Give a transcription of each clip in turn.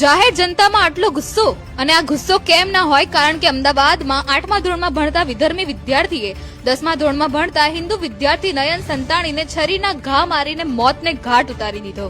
જાહેર જનતામાં આટલો ગુસ્સો, અને આ ગુસ્સો કેમ ના હોય? કારણ કે અમદાવાદમાં 8મા ધોરણમાં ભણતા વિધર્મી વિદ્યાર્થીએ 10મા ધોરણમાં ભણતા હિન્દુ વિદ્યાર્થી નયન સંતાણીને છરીના ઘા મારીને મોતને ઘાટ ઉતારી દીધો.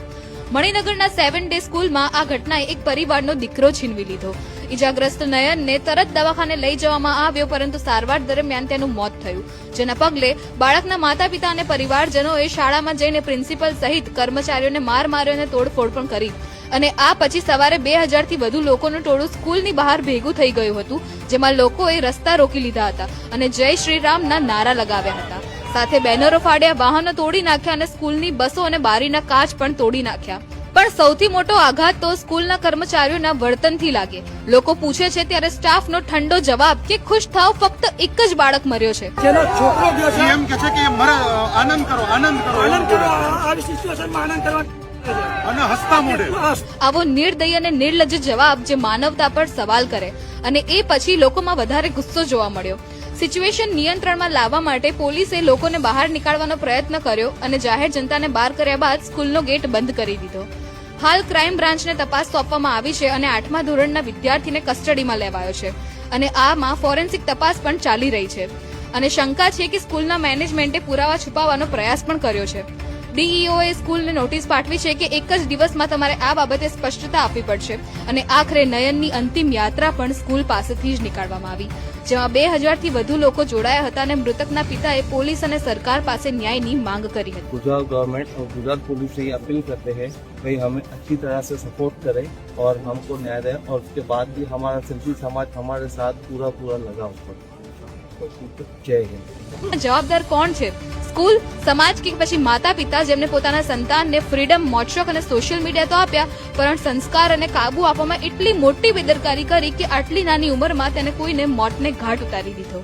મણિનગરના 7 ડે સ્કૂલમાં આ ઘટનાએ એક પરિવારનો દીકરો છીનવી લીધો. ઈજાગ્રસ્ત નયનને તરત દવાખાને લઈ જવામાં આવ્યો, પરંતુ સારવાર દરમિયાન તેનું મોત થયું, જેના પગલે બાળકના માતા પિતા અને પરિવારજનોએ શાળામાં જઈને પ્રિન્સિપલ સહિત કર્મચારીઓને માર માર્યો અને તોડફોડ પણ કરી. અને આ પછી સવારે 2000 થી વધુ લોકોનું ટોળું સ્કૂલની બહાર ભેગું થઈ ગયું હતું, જેમાં લોકોએ રસ્તા રોકી લીધા હતા અને જય શ્રી રામના નારા લગાવ્યા હતા. સાથે બેનરો ફાડ્યા, વાહનો તોડી નાખ્યા અને સ્કૂલની બસો અને બારીના કાચ પણ તોડી નાખ્યા. પણ સૌથી મોટો આઘાત તો સ્કૂલના કર્મચારીઓના વર્તનથી લાગે. લોકો પૂછે છે ત્યારે સ્ટાફનો ઠંડો જવાબ કે ખુશ થાવ, ફક્ત એક જ બાળક મર્યો છે. જેનો છોકરો ગયો છે એમ કે છે કે આનંદ કરો, આનંદ કરો, આનંદ કરો, આવી સિચ્યુએશનમાં આનંદ કરવા અને હસતા મોઢે. આવો નિર્દય અને નિર્લજ્જ જવાબ જે માનવતા પર સવાલ કરે, અને એ પછી લોકોમાં વધારે ગુસ્સો જોવા મળ્યો. સિચ્યુએશન નિયંત્રણમાં લાવવા માટે પોલીસે લોકોને બહાર નીકાળવાનો પ્રયત્ન કર્યો અને જાહેર જનતાને બહાર કર્યા બાદ સ્કૂલનો ગેટ બંધ કરી દીધો. હાલ ક્રાઇમ બ્રાન્ચને તપાસ સોંપવામાં આવી છે અને 8મા ધોરણના વિદ્યાર્થીને કસ્ટડીમાં લેવાયો છે અને આમાં ફોરેન્સિક તપાસ પણ ચાલી રહી છે. અને શંકા છે કે સ્કૂલના મેનેજમેન્ટે પુરાવા છુપાવવાનો પ્રયાસ પણ કર્યો છે. ડીઈઓએ સ્કૂલને નોટિસ પાઠવી છે કે એક જ દિવસમાં તમારે આ બાબતે સ્પષ્ટતા આપવી પડશે. અને આખરે નયનની અંતિમ યાત્રા પણ સ્કૂલ પાસેથી જ નીકાળવામાં આવી, જેમાં 2000 થી વધુ લોકો જોડાયા હતા અને મૃતકના પિતાએ પોલીસ અને સરકાર પાસે ન્યાયની માંગ કરી હતી. गुजरात गवर्नमेंट और गुजरात पुलिस से ये अपील करते हैं भाई हमें अच्छी तरह से सपोर्ट करे और हमको न्याय दे, और उसके बाद भी हमारा सिंधी समाज हमारे साथ पूरा लगा हुआ है. जय हिंद. જવાબદાર કોણ છે? સ્કૂલ, સમાજ કે પછી માતા પિતા, જેમને પોતાના સંતાનને ફ્રીડમ, મોજશોખ અને સોશિયલ મીડિયા તો આપ્યા, પરંતુ સંસ્કાર અને કાબુ આપવામાં એટલી મોટી બેદરકારી કરી કે આટલી નાની ઉંમરમાં તેને કોઈને મોતને ઘાટ ઉતારી દીધો.